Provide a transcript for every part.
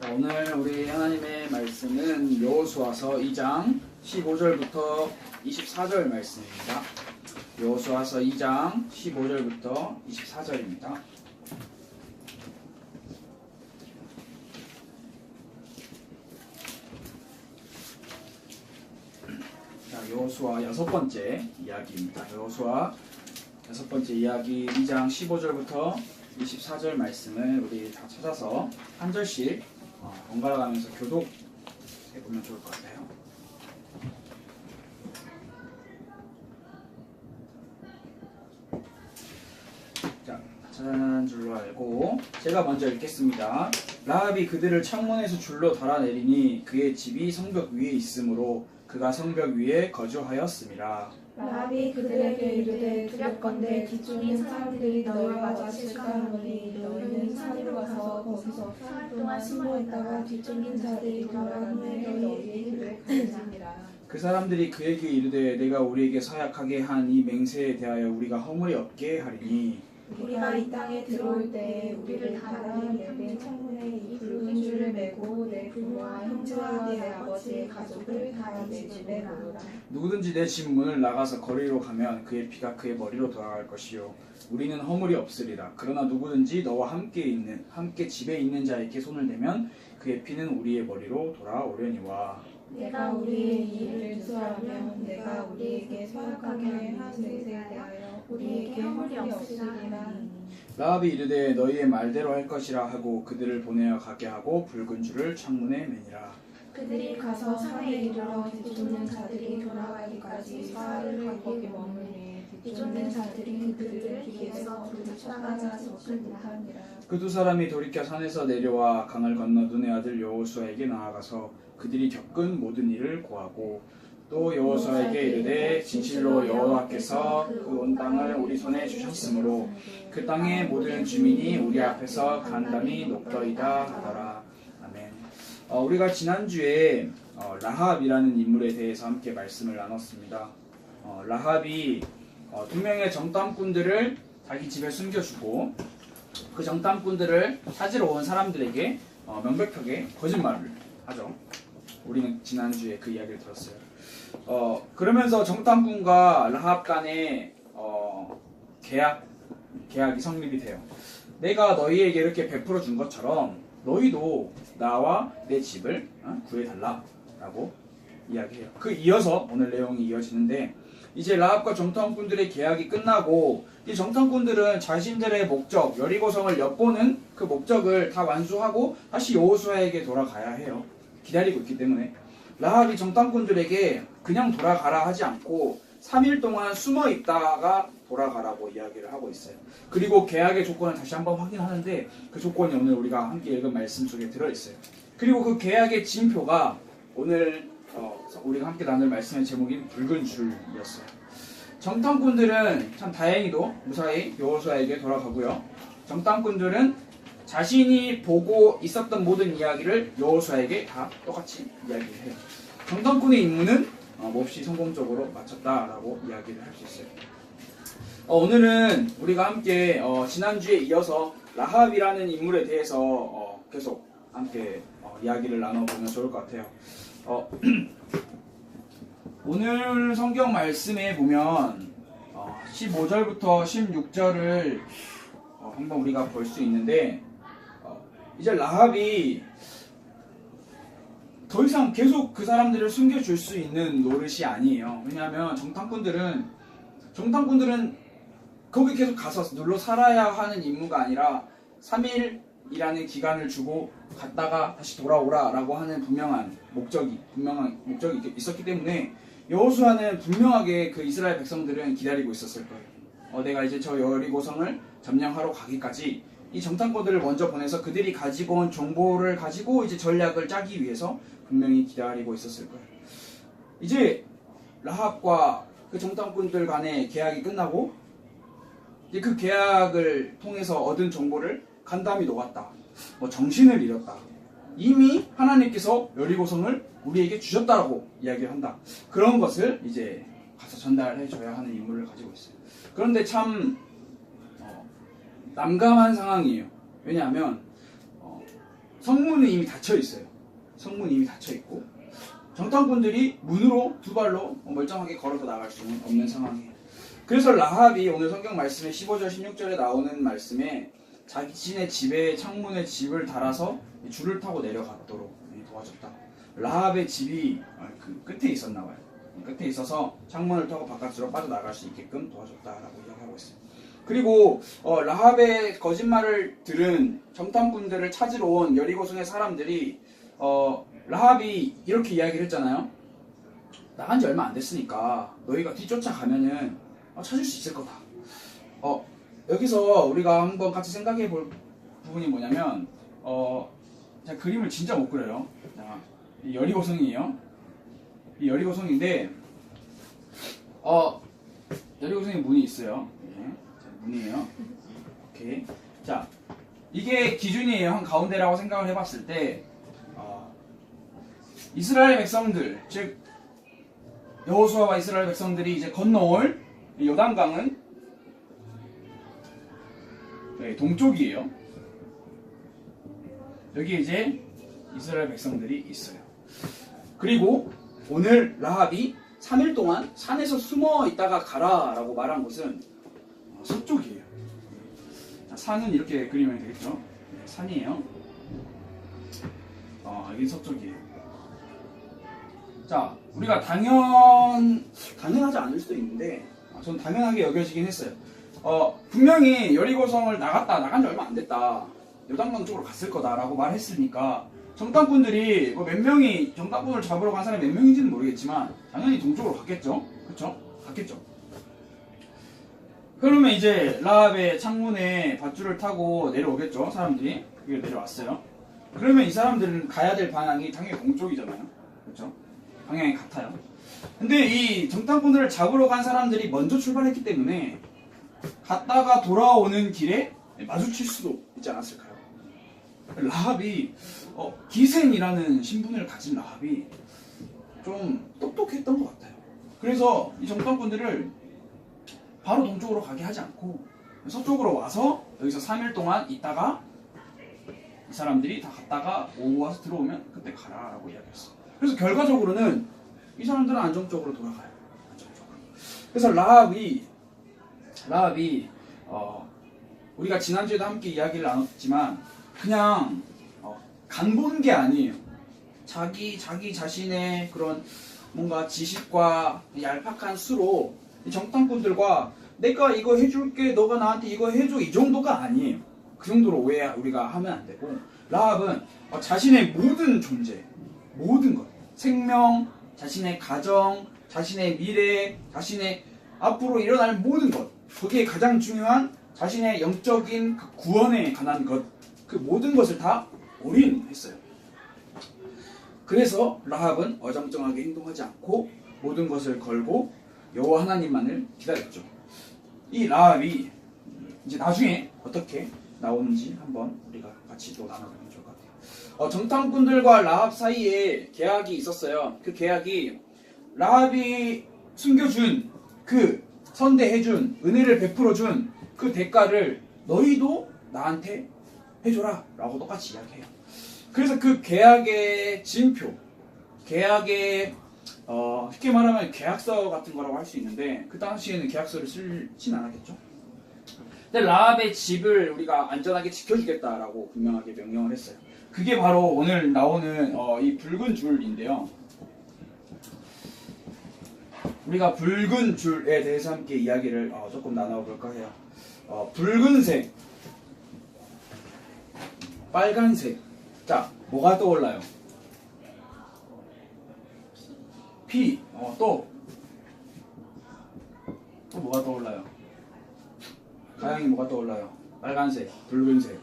자, 오늘 우리 하나님의 말씀은 여호수아서 2장 15절부터 24절 말씀입니다. 여호수아서 2장 15절부터 24절입니다. 자, 여호수아 여섯 번째 이야기입니다. 여호수아 여섯 번째 이야기 2장 15절부터 24절 말씀을 우리 다 찾아서 한 절씩 번갈아 가면서 교독해보면 좋을 것 같아요. 자, 찾아낸 줄로 알고 제가 먼저 읽겠습니다. 라합이 그들을 창문에서 줄로 달아내리니 그의 집이 성벽 위에 있으므로 그가 성벽 위에 거주하였음이라. 라합이 그들에게 이르되 두렵건대 뒤쪽인 사람들이 너희와 마주 실까하노니 너희는 산으로 가서 거기서 사흘 동안 숨어 있다가 뒤쪽인 자들이 돌아간 후에 너희에게 그랬느니라. 그 사람들이 그에게 이르되 내가 우리에게 서약하게 한 이 맹세에 대하여 우리가 허물이 없게 하리니 우리가 이 땅에 들어올 때 우리를 달아낸 내 창문에 이 붉은 줄을 메고 내 부모와 형제와 내 아버지의 가족을 다 내 집에 나오라. 누구든지 내 집 문을 나가서 거리로 가면 그의 피가 그의 머리로 돌아갈 것이요 우리는 허물이 없으리라. 그러나 누구든지 너와 함께 집에 있는 자에게 손을 대면 그의 피는 우리의 머리로 돌아오려니와. 내가 우리의 이 일을 주소하면 내가 우리에게 서약하게 한 맹세에 대하여 우리에게 허물이 없으리라. 라합이 이르되 너희의 말대로 할 것이라 하고 그들을 보내어 가게 하고 붉은 줄을 창문에 매니라. 그들이 가서 산에 이르러 뒤쫓는 자들이 돌아가기까지 사흘을 거기 머무르니 뒤쫓는 자들이 그들을 뒤에서 쫓아가자 적을 못하니라. 그 두 사람이 돌이켜 산에서 내려와 강을 건너 눈의 아들 여호수아에게 나아가서 그들이 겪은 모든 일을 고하고 또 여호수아에게 이르되 진실로 여호와께서 그 온 땅을 우리 손에 주셨으므로 그 땅의 모든 주민이 우리 앞에서 간담이 높더이다 하더라. 아멘. 우리가 지난주에 라합이라는 인물에 대해서 함께 말씀을 나눴습니다. 라합이 두 명의 정탐꾼들을 자기 집에 숨겨주고 그 정탐꾼들을 찾으러 온 사람들에게 명백하게 거짓말을 하죠. 우리는 지난주에 그 이야기를 들었어요. 그러면서 정탐꾼과 라합 간에 계약이 성립이 돼요. 내가 너희에게 이렇게 베풀어 준 것처럼 너희도 나와 내 집을 구해달라 라고 이야기해요. 그 이어서 오늘 내용이 이어지는데 이제 라합과 정탐꾼들의 계약이 끝나고 이 정탐꾼들은 자신들의 목적 여리고성을 엿보는 그 목적을 다 완수하고 다시 여호수아에게 돌아가야 해요. 기다리고 있기 때문에 라합이 정탐꾼들에게 그냥 돌아가라 하지 않고 3일 동안 숨어 있다가 돌아가라고 이야기를 하고 있어요. 그리고 계약의 조건을 다시 한번 확인하는데 그 조건이 오늘 우리가 함께 읽은 말씀 속에 들어있어요. 그리고 그 계약의 징표가 오늘 우리가 함께 나눌 말씀의 제목인 붉은 줄이었어요. 정탐꾼들은 참 다행히도 무사히 여호수아에게 돌아가고요. 정탐꾼들은 자신이 보고 있었던 모든 이야기를 여호수아에게 다 똑같이 이야기를 해요. 정탐꾼의 임무는 몹시 성공적으로 마쳤다라고 이야기를 할 수 있어요. 오늘은 우리가 함께 지난주에 이어서 라합이라는 인물에 대해서 계속 함께 이야기를 나눠보면 좋을 것 같아요. 오늘 성경 말씀에 보면 15절부터 16절을 한번 우리가 볼 수 있는데 이제 라합이 더 이상 계속 그 사람들을 숨겨줄 수 있는 노릇이 아니에요. 왜냐하면 정탐꾼들은 거기 계속 가서 눌러 살아야 하는 임무가 아니라 3일이라는 기간을 주고 갔다가 다시 돌아오라 라고 하는 분명한 목적이 있었기 때문에 여호수아는 분명하게 그 이스라엘 백성들은 기다리고 있었을 거예요. 내가 이제 저 여리고성을 점령하러 가기까지 이 정탐꾼들을 먼저 보내서 그들이 가지고 온 정보를 가지고 이제 전략을 짜기 위해서 분명히 기다리고 있었을 거예요. 이제 라합과 그 정탐꾼들 간의 계약이 끝나고 이제 그 계약을 통해서 얻은 정보를 간담이 녹았다. 정신을 잃었다. 이미 하나님께서 여리고성을 우리에게 주셨다라고 이야기를 한다. 그런 것을 이제 가서 전달해줘야 하는 임무를 가지고 있어요. 그런데 참 난감한 상황이에요. 왜냐하면 성문은 이미 닫혀 있어요. 성문이 이미 닫혀 있고 정탐꾼들이 문으로 두 발로 멀쩡하게 걸어서 나갈 수는 없는 상황이에요. 그래서 라합이 오늘 성경 말씀에 15절 16절에 나오는 말씀에 자신의 집에 창문에 집을 달아서 줄을 타고 내려갔도록 도와줬다. 라합의 집이 그 끝에 있었나 봐요. 끝에 있어서 창문을 타고 바깥으로 빠져나갈 수 있게끔 도와줬다라고 이야기하고 있어요. 그리고 라합의 거짓말을 들은 정탐꾼들을 찾으러 온 여리고성의 사람들이 라합이 이렇게 이야기를 했잖아요. 나간 지 얼마 안 됐으니까 너희가 뒤쫓아가면은 찾을 수 있을 거다. 여기서 우리가 한번 같이 생각해 볼 부분이 뭐냐면 제가 그림을 진짜 못 그려요. 자, 이 여리고성이에요. 이 여리고성인데 여리고성에 문이 있어요. 네. 자, 문이에요. 오케이. 자, 이게 기준이에요. 한 가운데라고 생각을 해봤을 때 이스라엘 백성들, 즉 여호수아와 이스라엘 백성들이 이제 건너올 요단강은 동쪽이에요. 여기 이제 이스라엘 백성들이 있어요. 그리고 오늘 라합이 3일 동안 산에서 숨어 있다가 가라라고 말한 곳은 서쪽이에요. 자, 산은 이렇게 그리면 되겠죠. 산이에요. 여기 서쪽이에요. 자, 우리가 당연하지 않을 수도 있는데 저는 당연하게 여겨지긴 했어요. 분명히 여리고성을 나간 지 얼마 안 됐다. 요단강 쪽으로 갔을 거다라고 말했으니까 정탐꾼들이 몇 명이 정탐꾼을 잡으러 간 사람이 몇 명인지는 모르겠지만 당연히 동쪽으로 갔겠죠. 그렇죠? 갔겠죠. 그러면 이제 라합의 창문에 밧줄을 타고 내려오겠죠. 사람들이 여기 내려왔어요. 그러면 이 사람들은 가야 될 방향이 당연히 동쪽이잖아요. 그렇죠? 방향이 같아요. 근데 이 정탐꾼들을 잡으러 간 사람들이 먼저 출발했기 때문에 갔다가 돌아오는 길에 마주칠 수도 있지 않았을까요? 라합이 기생이라는 신분을 가진 라합이 좀 똑똑했던 것 같아요. 그래서 이 정탐꾼들을 바로 동쪽으로 가게 하지 않고 서쪽으로 와서 여기서 3일 동안 있다가 이 사람들이 다 갔다가 오후 와서 들어오면 그때 가라라고 이야기했어요. 그래서 결과적으로는 이 사람들은 안정적으로 돌아가요. 안정적으로. 그래서 라합이 우리가 지난주에도 함께 이야기를 나눴지만 그냥 간 보는 게 아니에요. 자기 자신의 그런 뭔가 지식과 얄팍한 수로 이 정탐꾼들과 내가 이거 해줄게, 너가 나한테 이거 해줘, 이 정도가 아니에요. 그 정도로 오해 우리가 하면 안 되고, 라합은 자신의 모든 존재, 모든 것, 생명, 자신의 가정, 자신의 미래, 자신의 앞으로 일어날 모든 것, 거기에 가장 중요한 자신의 영적인 구원에 관한 것, 그 모든 것을 다 올인했어요. 그래서 라합은 어정쩡하게 행동하지 않고 모든 것을 걸고 여호와 하나님만을 기다렸죠. 이 라합이 이제 나중에 어떻게 나오는지 한번 우리가 같이 또 나눠보면 좋을 것 같아요. 정탐꾼들과 라합 사이에 계약이 있었어요. 그 계약이 라합이 숨겨준 그 선대해준 은혜를 베풀어준 그 대가를 너희도 나한테 해줘라 라고 똑같이 이야기해요. 그래서 그 계약의 진표, 계약의 쉽게 말하면 계약서 같은 거라고 할 수 있는데 그 당시에는 계약서를 쓰진 않았겠죠. 근데 라합의 집을 우리가 안전하게 지켜주겠다라고 분명하게 명령을 했어요. 그게 바로 오늘 나오는 이 붉은 줄인데요. 우리가 붉은 줄에 대해서 함께 이야기를 조금 나눠볼까 해요. 붉은색, 빨간색. 자, 뭐가 떠올라요? 피. 또 뭐가 떠올라요? 가양이 뭐가 떠올라요? 빨간색, 붉은색.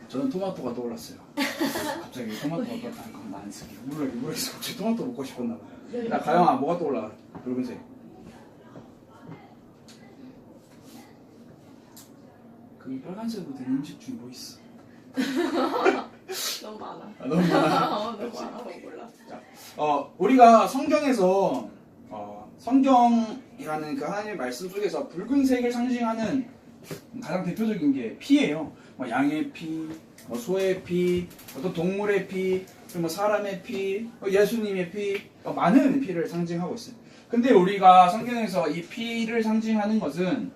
저는 토마토가 떠올랐어요. 갑자기 토마토가 그건 안 쓰게. 모르겠어. 갑자기 토마토 먹고 싶었나 봐요. 나 가영아 뭐가 떠올라? 붉은색. 그 빨간색으로 된 음식 중에 뭐 있어? 너무 많아. 너무 많아. 너무 많아. 몰라. 자, 우리가 성경에서 성경이라는 그 하나님의 말씀 속에서 붉은색을 상징하는 가장 대표적인 게 피예요. 뭐 양의 피, 뭐 소의 피, 어떤 동물의 피, 그리고 뭐 사람의 피, 예수님의 피, 많은 피를 상징하고 있어요. 근데 우리가 성경에서 이 피를 상징하는 것은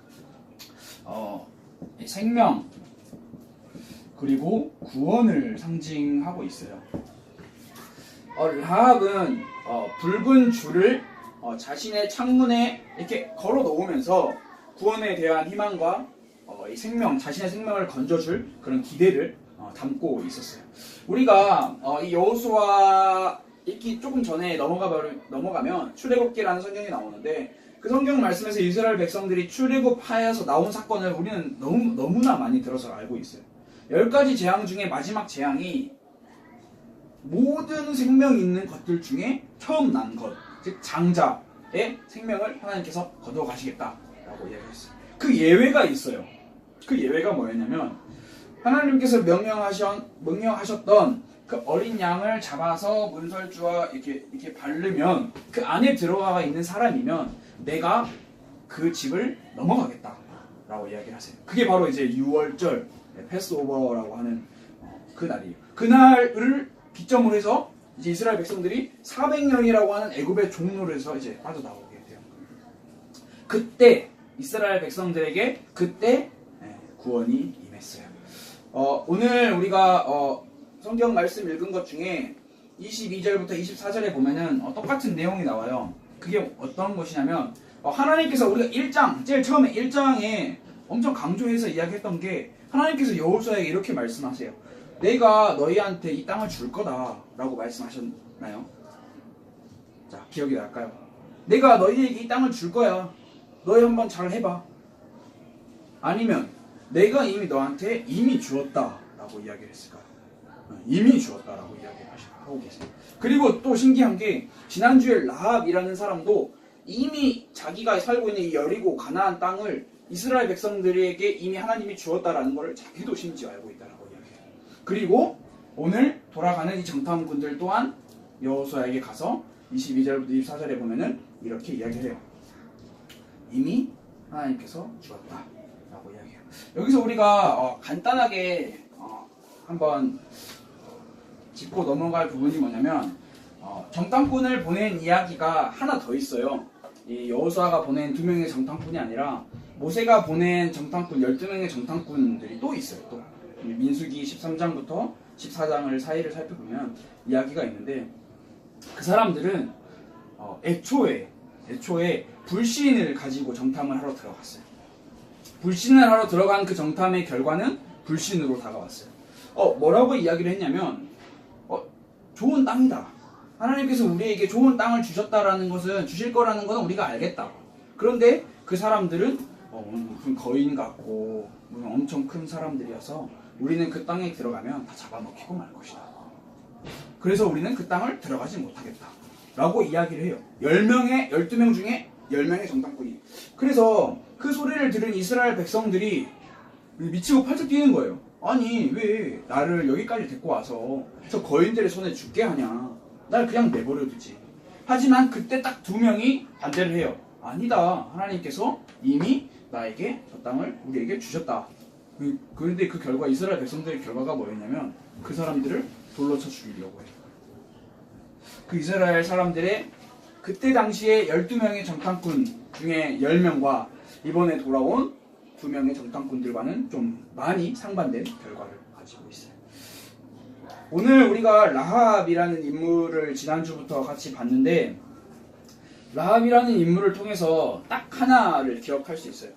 생명 그리고 구원을 상징하고 있어요. 라합은 붉은 줄을 자신의 창문에 이렇게 걸어 놓으면서 구원에 대한 희망과 이 생명, 자신의 생명을 건져줄 그런 기대를 담고 있었어요. 우리가 이 여호수아 읽기 조금 전에 넘어가면 출애굽기라는 성경이 나오는데 그 성경 말씀에서 이스라엘 백성들이 출애굽하여서 나온 사건을 우리는 너무나 많이 들어서 알고 있어요. 10가지 재앙 중에 마지막 재앙이 모든 생명 있는 것들 중에 처음 난 것, 즉 장자의 생명을 하나님께서 거두어 가시겠다라고 이야기했어요. 그 예외가 있어요. 그 예외가 뭐였냐면 하나님께서 명령하셨던 그 어린 양을 잡아서 문설주와 이렇게 바르면 그 안에 들어가 있는 사람이면 내가 그 집을 넘어가겠다라고 이야기를 하세요. 그게 바로 이제 6월절 패스오버라고 하는 그 날이에요. 그날을 기점으로 해서 이제 이스라엘 백성들이 400년이라고 하는 애굽의 종로에서 이제 빠져나오게 돼요. 그때 이스라엘 백성들에게 그때 구원이 임했어요. 오늘 우리가 성경 말씀 읽은 것 중에 22절부터 24절에 보면은 똑같은 내용이 나와요. 그게 어떤 것이냐면 하나님께서 우리가 1장, 제일 처음에 1장에 엄청 강조해서 이야기했던 게 하나님께서 여호수아에게 이렇게 말씀하세요. 내가 너희한테 이 땅을 줄 거다 라고 말씀하셨나요? 자, 기억이 날까요? 내가 너희에게 이 땅을 줄 거야. 너희 한번 잘 해봐. 아니면 내가 이미 너한테 이미 주었다 라고 이야기를 했을까요? 이미 주었다라고 이야기하고 계세요. 그리고 또 신기한 게 지난주에 라합이라는 사람도 이미 자기가 살고 있는 이 여리고 가나안 땅을 이스라엘 백성들에게 이미 하나님이 주었다라는 걸 자기도 심지어 알고 있다라고 이야기해요. 그리고 오늘 돌아가는 이 정탐꾼들 또한 여호수아에게 가서 22절부터 24절에 보면은 이렇게 이야기를 해요. 이미 하나님께서 주었다라고 이야기해요. 여기서 우리가 간단하게 한번 짚고 넘어갈 부분이 뭐냐면 정탐꾼을 보낸 이야기가 하나 더 있어요. 이 여호수아가 보낸 2명의 정탐꾼이 아니라 모세가 보낸 정탐꾼 12명의 정탐꾼들이 또 있어요. 또 민수기 13장부터 14장을 사이를 살펴보면 이야기가 있는데 그 사람들은 애초에 불신을 가지고 정탐을 하러 들어갔어요. 불신을 하러 들어간 그 정탐의 결과는 불신으로 다가왔어요. 뭐라고 이야기를 했냐면 좋은 땅이다. 하나님께서 우리에게 좋은 땅을 주셨다라는 것은 주실 거라는 것은 우리가 알겠다. 그런데 그 사람들은 무슨 거인 같고 무슨 엄청 큰 사람들이어서 우리는 그 땅에 들어가면 다 잡아먹히고 말 것이다. 그래서 우리는 그 땅을 들어가지 못하겠다. 라고 이야기를 해요. 12명 중에 10명의 정탐꾼이. 그래서 그 소리를 들은 이스라엘 백성들이 미치고 팔짝 뛰는 거예요. 아니 왜 나를 여기까지 데리고 와서 저 거인들의 손에 죽게 하냐. 날 그냥 내버려 두지. 하지만 그때 딱 2명이 반대를 해요. 아니다. 하나님께서 이미 나에게 저 땅을 우리에게 주셨다. 그런데 그 결과 이스라엘 백성들의 결과가 뭐였냐면 그 사람들을 돌로 쳐 죽이려고 해요. 그 이스라엘 사람들의 그때 당시에 12명의 정탐꾼 중에 10명과 이번에 돌아온 2명의 정탐꾼들과는 좀 많이 상반된 결과를 가지고 있어요. 오늘 우리가 라합이라는 인물을 지난주부터 같이 봤는데 라합이라는 인물을 통해서 딱 하나를 기억할 수 있어요.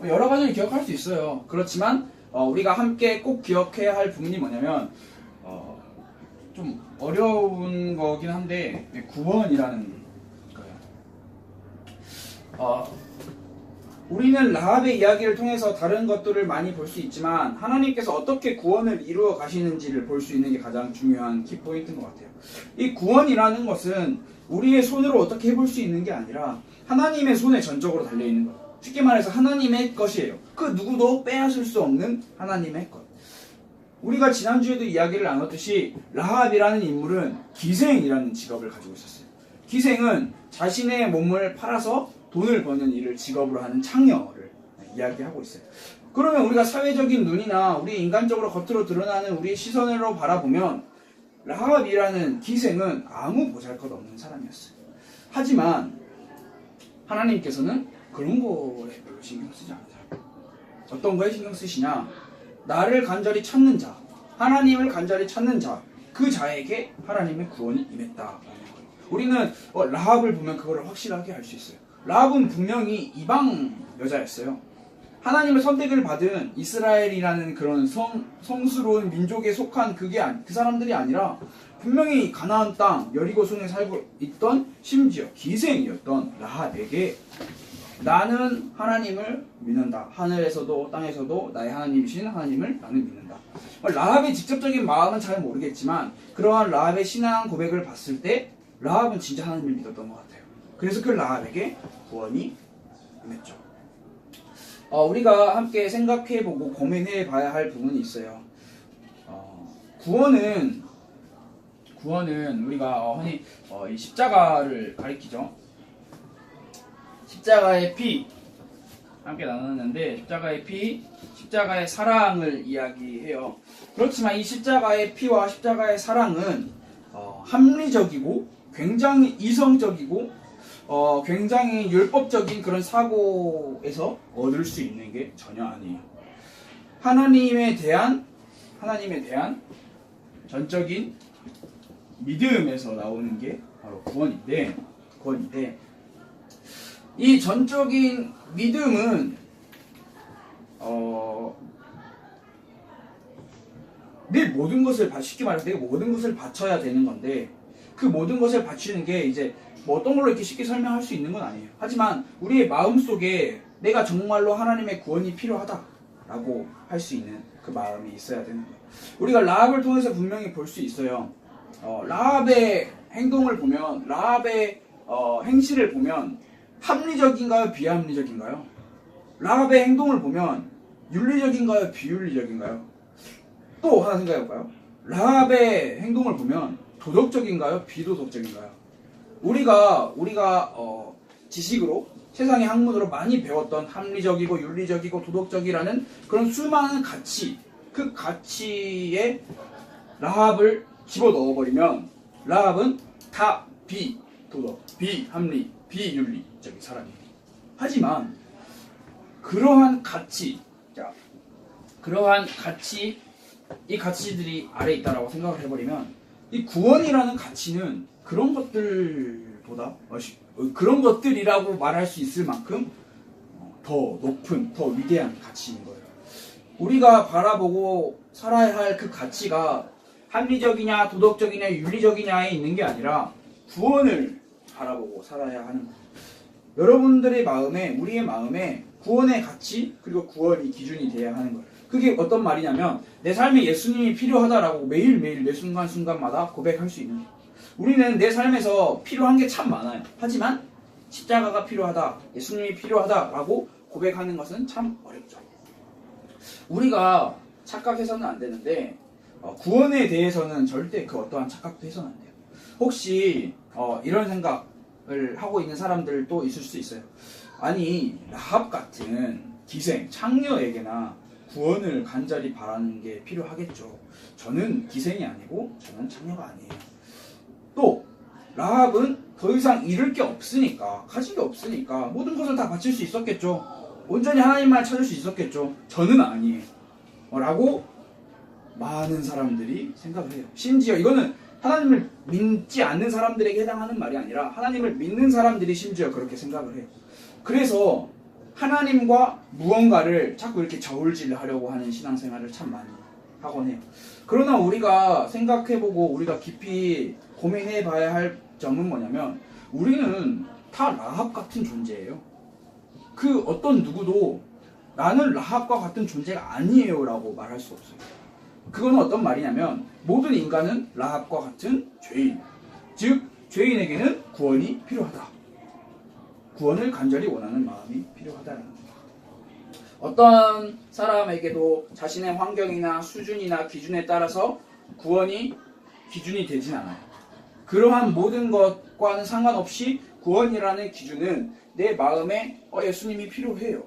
여러 가지를 기억할 수 있어요. 그렇지만 우리가 함께 꼭 기억해야 할 부분이 뭐냐면 좀 어려운 거긴 한데 구원이라는 거예요. 우리는 라합의 이야기를 통해서 다른 것들을 많이 볼 수 있지만 하나님께서 어떻게 구원을 이루어 가시는지를 볼 수 있는 게 가장 중요한 키포인트인 것 같아요. 이 구원이라는 것은 우리의 손으로 어떻게 해볼 수 있는 게 아니라 하나님의 손에 전적으로 달려있는 거예요. 쉽게 말해서 하나님의 것이에요. 그 누구도 빼앗을 수 없는 하나님의 것. 우리가 지난주에도 이야기를 나눴듯이 라합이라는 인물은 기생이라는 직업을 가지고 있었어요. 기생은 자신의 몸을 팔아서 돈을 버는 일을 직업으로 하는 창녀를 이야기하고 있어요. 그러면 우리가 사회적인 눈이나 우리 인간적으로 겉으로 드러나는 우리의 시선으로 바라보면 라합이라는 기생은 아무 보잘것없는 사람이었어요. 하지만 하나님께서는 그런 거에 별로 신경 쓰지 않으세요. 어떤 거에 신경 쓰시냐? 나를 간절히 찾는 자, 하나님을 간절히 찾는 자, 그 자에게 하나님의 구원이 임했다라는 거예요. 우리는 라합을 보면 그거를 확실하게 알 수 있어요. 라합은 분명히 이방 여자였어요. 하나님의 선택을 받은 이스라엘이라는 그런 성스러운 민족에 속한 그 사람들이 아니라 분명히 가나안 땅 여리고 성에 살고 있던 심지어 기생이었던 라합에게 나는 하나님을 믿는다. 하늘에서도 땅에서도 나의 하나님이신 하나님을 나는 믿는다. 라합의 직접적인 마음은 잘 모르겠지만 그러한 라합의 신앙 고백을 봤을 때 라합은 진짜 하나님을 믿었던 것 같아요. 그래서 그 라합에게 구원이 임했죠. 우리가 함께 생각해보고 고민해봐야 할 부분이 있어요. 구원은 우리가 흔히 이 십자가를 가리키죠. 십자가의 피 함께 나눴는데 십자가의 피, 십자가의 사랑을 이야기해요. 그렇지만 이 십자가의 피와 십자가의 사랑은 합리적이고 굉장히 이성적이고 굉장히 율법적인 그런 사고에서 얻을 수 있는 게 전혀 아니에요. 하나님에 대한 전적인 믿음에서 나오는 게 바로 구원인데 이 전적인 믿음은 내 모든 것을 쉽게 말해서 내가 모든 것을 바쳐야 되는 건데 그 모든 것을 바치는 게 이제 뭐 어떤 걸로 이렇게 쉽게 설명할 수 있는 건 아니에요. 하지만 우리의 마음속에 내가 정말로 하나님의 구원이 필요하다라고 할 수 있는 그 마음이 있어야 되는 거예요. 우리가 라합을 통해서 분명히 볼 수 있어요. 라합의 행동을 보면 라합의 행실을 보면 합리적인가요? 비합리적인가요? 라합의 행동을 보면 윤리적인가요? 비윤리적인가요? 또 하나 생각해볼까요? 라합의 행동을 보면 도덕적인가요? 비도덕적인가요? 우리가 지식으로 세상의 학문으로 많이 배웠던 합리적이고 윤리적이고 도덕적이라는 그런 수많은 가치, 그 가치에 라합을 집어넣어버리면 라합은 다 비도덕, 비합리, 비윤리적인 사람이에요. 하지만 그러한 가치, 이 가치들이 아래에 있다라고 생각을 해버리면 이 구원이라는 가치는 그런 것들보다 그런 것들이라고 말할 수 있을 만큼 더 높은, 더 위대한 가치인 거예요. 우리가 바라보고 살아야 할 그 가치가 합리적이냐 도덕적이냐 윤리적이냐에 있는 게 아니라 구원을 바라보고 살아야 하는 거예요. 여러분들의 마음에, 우리의 마음에 구원의 가치 그리고 구원이 기준이 돼야 하는 거예요. 그게 어떤 말이냐면 내 삶에 예수님이 필요하다라고 매일매일 매 순간순간마다 고백할 수 있는 거예요. 우리는 내 삶에서 필요한 게 참 많아요. 하지만 십자가가 필요하다, 예수님이 필요하다라고 고백하는 것은 참 어렵죠. 우리가 착각해서는 안 되는데 구원에 대해서는 절대 그 어떠한 착각도 해서는 안 돼요. 혹시 이런 생각을 하고 있는 사람들도 있을 수 있어요. 아니 라합 같은 기생, 창녀에게나 구원을 간절히 바라는 게 필요하겠죠. 저는 기생이 아니고 저는 창녀가 아니에요. 또 라합은 더 이상 잃을 게 없으니까, 가진 게 없으니까 모든 것을 다 바칠 수 있었겠죠. 온전히 하나님만 찾을 수 있었겠죠. 저는 아니에요 라고 많은 사람들이 생각을 해요. 심지어 이거는 하나님을 믿지 않는 사람들에게 해당하는 말이 아니라 하나님을 믿는 사람들이 심지어 그렇게 생각을 해요. 그래서 하나님과 무언가를 자꾸 이렇게 저울질하려고 하는 신앙생활을 참 많이 하곤 해요. 그러나 우리가 생각해보고 우리가 깊이 고민해봐야 할 점은 뭐냐면 우리는 다 라합 같은 존재예요. 그 어떤 누구도 나는 라합과 같은 존재가 아니에요 라고 말할 수 없어요. 그건 어떤 말이냐면 모든 인간은 라합과 같은 죄인, 즉 죄인에게는 구원이 필요하다. 구원을 간절히 원하는 마음이 필요하다는 겁니다. 어떤 사람에게도 자신의 환경이나 수준이나 기준에 따라서 구원이 기준이 되진 않아요. 그러한 모든 것과는 상관없이 구원이라는 기준은 내 마음에 예수님이 필요해요.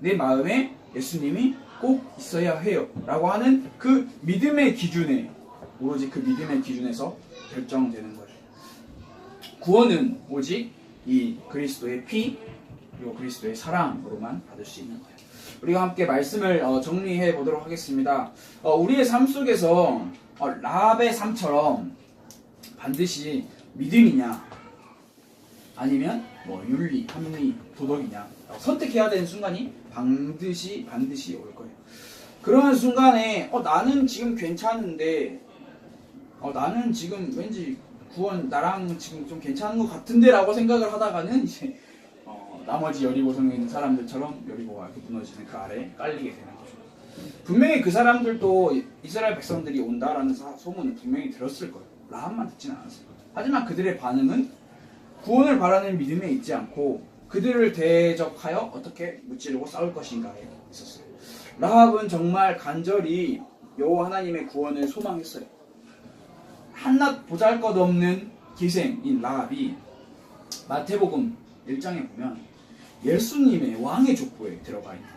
내 마음에 예수님이 꼭 있어야 해요 라고 하는 그 믿음의 기준에, 오로지 그 믿음의 기준에서 결정되는 거예요. 구원은 오직 이 그리스도의 피 그리고 그리스도의 사랑으로만 받을 수 있는 거예요. 우리가 함께 말씀을 정리해 보도록 하겠습니다. 우리의 삶 속에서 라합의 삶처럼 반드시 믿음이냐 아니면 뭐 윤리, 합리, 도덕이냐 선택해야 되는 순간이 반드시 올 거예요. 그러는 순간에 나는 지금 괜찮은데 나는 지금 왠지 구원 나랑 지금 좀 괜찮은 것 같은데 라고 생각을 하다가는 이제 나머지 여리고성에 있는 사람들처럼 여리고가 이렇게 무너지는 그 아래에 깔리게 되는 거죠. 분명히 그 사람들도 이스라엘 백성들이 온다라는 소문을 분명히 들었을 거예요. 라합만 듣진 않았을 거예요. 하지만 그들의 반응은 구원을 바라는 믿음에 있지 않고 그들을 대적하여 어떻게 무찌르고 싸울 것인가에 있었어요. 라합은 정말 간절히 여호와 하나님의 구원을 소망했어요. 한낱 보잘것없는 기생인 라합이 마태복음 1장에 보면 예수님의 왕의 족보에 들어가 있는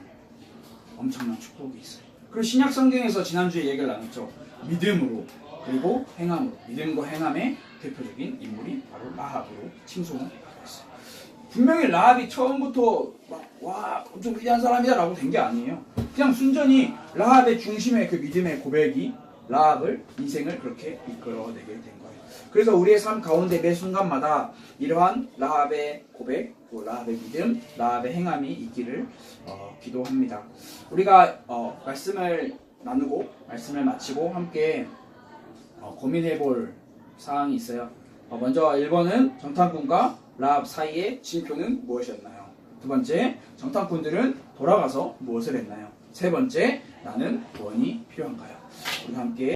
엄청난 축복이 있어요. 그리고 신약 성경에서 지난주에 얘기를 나눴죠. 믿음으로 그리고 행함으로, 믿음과 행함의 대표적인 인물이 바로 라합으로 칭송을 받고 있어요. 분명히 라합이 처음부터 와 엄청 위대한 사람이다 라고 된 게 아니에요. 그냥 순전히 라합의 중심의 그 믿음의 고백이 라합을 인생을 그렇게 이끌어내게 된 거예요. 그래서 우리의 삶 가운데 매 순간마다 이러한 라합의 고백, 또 라합의 믿음, 라합의 행함이 있기를 기도합니다. 우리가 말씀을 나누고 말씀을 마치고 함께 고민해볼 사항이 있어요. 먼저 1번은 정탐꾼과 라합 사이의 징표는 무엇이었나요? 두 번째, 정탐꾼들은 돌아가서 무엇을 했나요? 세 번째, 나는 구원이 필요한가요? 우리 함께